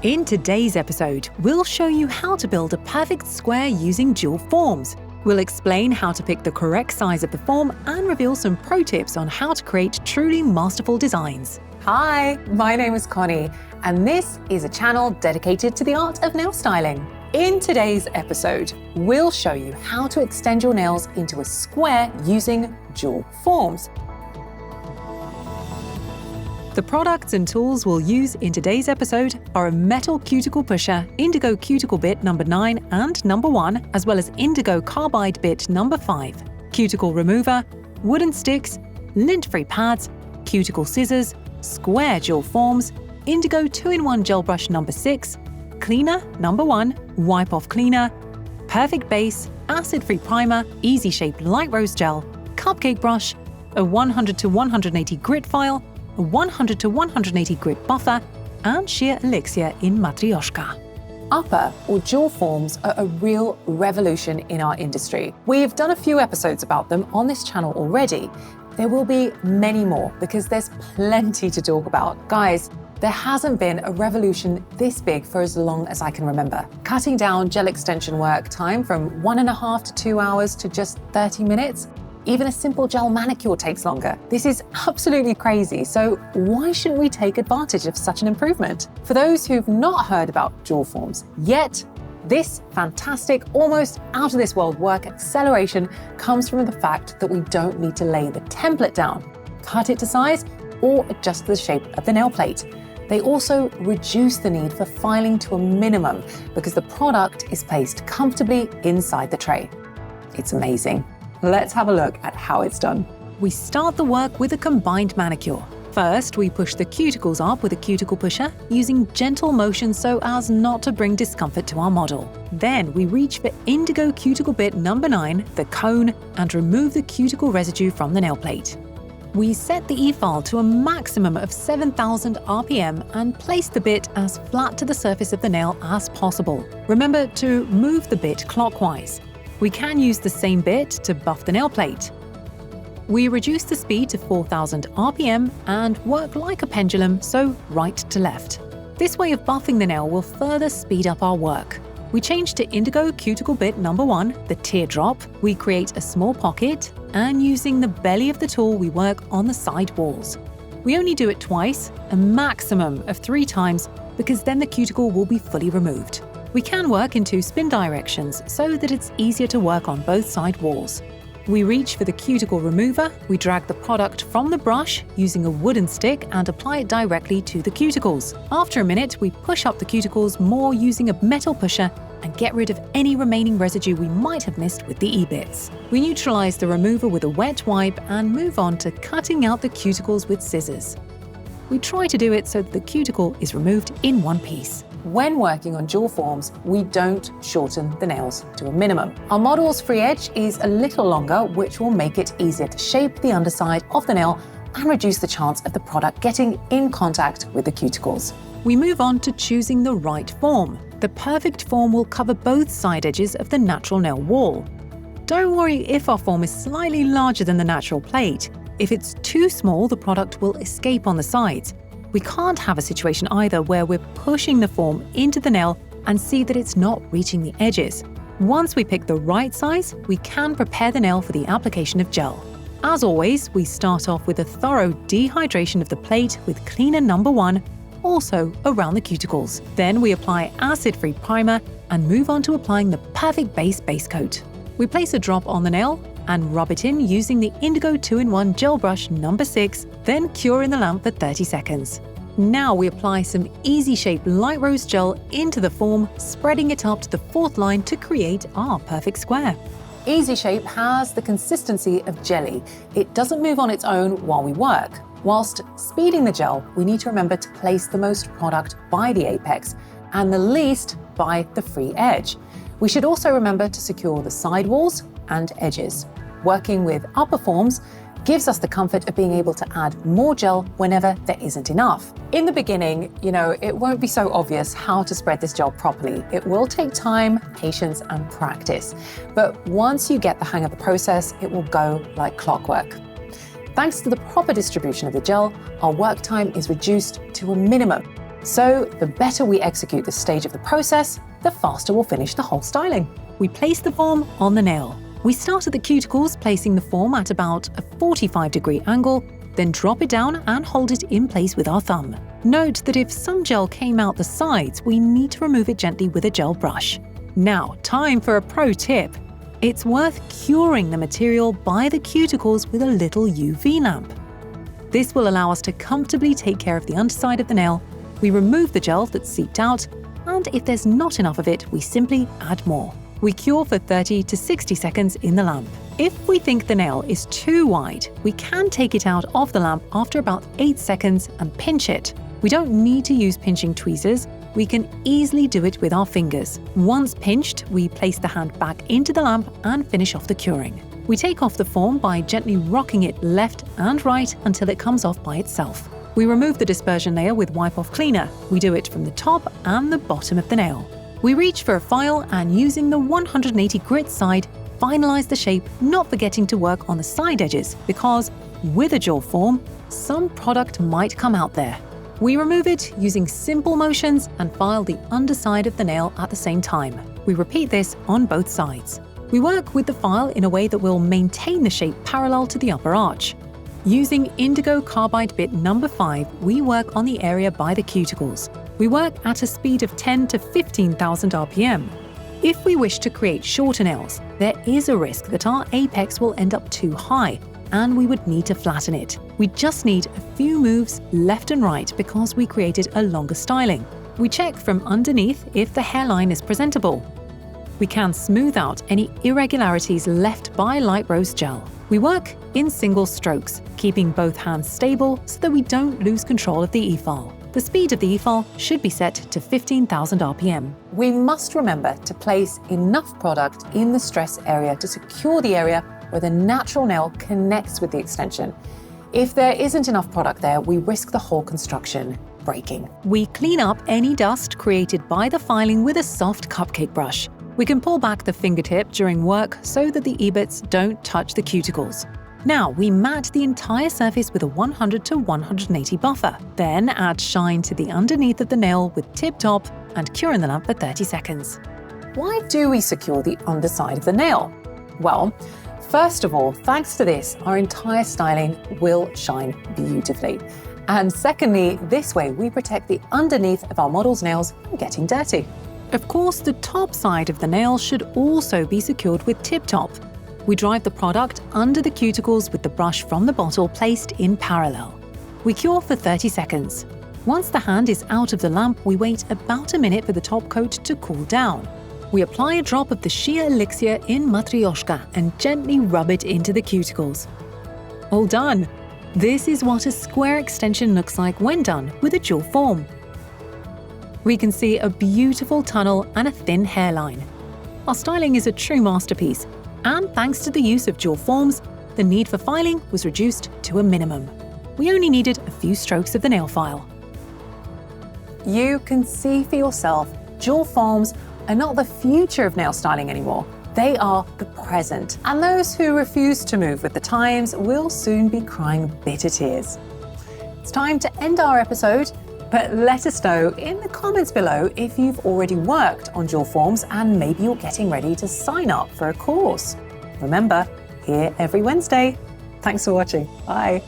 In today's episode, we'll show you how to build a perfect square using dual forms. We'll explain how to pick the correct size of the form and reveal some pro tips on how to create truly masterful designs. Hi, my name is Connie, and this is a channel dedicated to the art of nail styling. In today's episode, we'll show you how to extend your nails into a square using dual forms. The products and tools we'll use in today's episode are a metal cuticle pusher, Indigo Cuticle bit number 9 and number 1, as well as Indigo Carbide bit number 5, cuticle remover, wooden sticks, lint-free pads, cuticle scissors, square dual forms, Indigo 2-in-1 gel brush number 6, cleaner number 1, wipe-off cleaner, perfect base, acid-free primer, easy-shaped light rose gel, cupcake brush, a 100 to 180 grit file, a 100 to 180 grit buffer, and sheer elixir in matryoshka. Upper or dual forms are a real revolution in our industry. We've done a few episodes about them on this channel already. There will be many more because there's plenty to talk about. Guys, there hasn't been a revolution this big for as long as I can remember. Cutting down gel extension work time from 1.5 to 2 hours to just 30 minutes. Even a simple gel manicure takes longer. This is absolutely crazy, so why shouldn't we take advantage of such an improvement? For those who've not heard about dual forms yet, this fantastic, almost out-of-this-world work acceleration comes from the fact that we don't need to lay the template down, cut it to size, or adjust the shape of the nail plate. They also reduce the need for filing to a minimum because the product is placed comfortably inside the tray. It's amazing. Let's have a look at how it's done. We start the work with a combined manicure. First, we push the cuticles up with a cuticle pusher, using gentle motions so as not to bring discomfort to our model. Then we reach for Indigo Cuticle bit number 9, the cone, and remove the cuticle residue from the nail plate. We set the E-file to a maximum of 7,000 RPM and place the bit as flat to the surface of the nail as possible. Remember to move the bit clockwise. We can use the same bit to buff the nail plate. We reduce the speed to 4,000 RPM and work like a pendulum, so right to left. This way of buffing the nail will further speed up our work. We change to Indigo Cuticle bit number 1, the teardrop. We create a small pocket, and using the belly of the tool, we work on the side walls. We only do it twice, a maximum of 3 times, because then the cuticle will be fully removed. We can work in 2 spin directions so that it's easier to work on both side walls. We reach for the cuticle remover, we drag the product from the brush using a wooden stick and apply it directly to the cuticles. After a minute, we push up the cuticles more using a metal pusher and get rid of any remaining residue we might have missed with the E-bits. We neutralize the remover with a wet wipe and move on to cutting out the cuticles with scissors. We try to do it so that the cuticle is removed in one piece. When working on dual forms, we don't shorten the nails to a minimum. Our model's free edge is a little longer, which will make it easier to shape the underside of the nail and reduce the chance of the product getting in contact with the cuticles. We move on to choosing the right form. The perfect form will cover both side edges of the natural nail wall. Don't worry if our form is slightly larger than the natural plate. If it's too small, the product will escape on the sides. We can't have a situation either where we're pushing the form into the nail and see that it's not reaching the edges. Once we pick the right size, we can prepare the nail for the application of gel. As always, we start off with a thorough dehydration of the plate with cleaner number 1, also around the cuticles. Then we apply acid-free primer and move on to applying the perfect base coat. We place a drop on the nail and rub it in using the Indigo 2-in-1 gel brush number 6, then cure in the lamp for 30 seconds. Now we apply some easy-shaped light rose gel into the form, spreading it up to the 4th line to create our perfect square. Easy Shape has the consistency of jelly. It doesn't move on its own while we work. Whilst speeding the gel, we need to remember to place the most product by the apex and the least by the free edge. We should also remember to secure the side walls and edges. Working with upper forms gives us the comfort of being able to add more gel whenever there isn't enough. In the beginning, it won't be so obvious how to spread this gel properly. It will take time, patience, and practice. But once you get the hang of the process, it will go like clockwork. Thanks to the proper distribution of the gel, our work time is reduced to a minimum. So the better we execute this stage of the process, the faster we'll finish the whole styling. We place the form on the nail. We start at the cuticles, placing the form at about a 45-degree angle, then drop it down and hold it in place with our thumb. Note that if some gel came out the sides, we need to remove it gently with a gel brush. Now, time for a pro tip. It's worth curing the material by the cuticles with a little UV lamp. This will allow us to comfortably take care of the underside of the nail. We remove the gel that's seeped out, and if there's not enough of it, we simply add more. We cure for 30 to 60 seconds in the lamp. If we think the nail is too wide, we can take it out of the lamp after about 8 seconds and pinch it. We don't need to use pinching tweezers. We can easily do it with our fingers. Once pinched, we place the hand back into the lamp and finish off the curing. We take off the form by gently rocking it left and right until it comes off by itself. We remove the dispersion layer with wipe-off cleaner. We do it from the top and the bottom of the nail. We reach for a file and, using the 180 grit side, finalize the shape, not forgetting to work on the side edges because, with a jewel form, some product might come out there. We remove it using simple motions and file the underside of the nail at the same time. We repeat this on both sides. We work with the file in a way that will maintain the shape parallel to the upper arch. Using Indigo Carbide bit number 5, we work on the area by the cuticles. We work at a speed of 10 to 15,000 RPM. If we wish to create shorter nails, there is a risk that our apex will end up too high, and we would need to flatten it. We just need a few moves left and right because we created a longer styling. We check from underneath if the hairline is presentable. We can smooth out any irregularities left by light rose gel. We work in single strokes, keeping both hands stable so that we don't lose control of the e-file. The speed of the e-file should be set to 15,000 RPM. We must remember to place enough product in the stress area to secure the area where the natural nail connects with the extension. If there isn't enough product there, we risk the whole construction breaking. We clean up any dust created by the filing with a soft cupcake brush. We can pull back the fingertip during work so that the e-bits don't touch the cuticles. Now we mat the entire surface with a 100 to 180 buffer, then add shine to the underneath of the nail with tip top and cure in the lamp for 30 seconds. Why do we secure the underside of the nail? Well, first of all, thanks to this, our entire styling will shine beautifully. And secondly, this way we protect the underneath of our model's nails from getting dirty. Of course, the top side of the nail should also be secured with tip top. We drive the product under the cuticles with the brush from the bottle placed in parallel. We cure for 30 seconds. Once the hand is out of the lamp, we wait about a minute for the top coat to cool down. We apply a drop of the sheer elixir in Matryoshka and gently rub it into the cuticles. All done! This is what a square extension looks like when done with a jewel form. We can see a beautiful tunnel and a thin hairline. Our styling is a true masterpiece, and thanks to the use of jewel forms, the need for filing was reduced to a minimum. We only needed a few strokes of the nail file. You can see for yourself, jewel forms are not the future of nail styling anymore. They are the present. And those who refuse to move with the times will soon be crying bitter tears. It's time to end our episode, but let us know in the comments below if you've already worked on jewel forms and maybe you're getting ready to sign up for a course. Remember, here every Wednesday. Thanks for watching. Bye.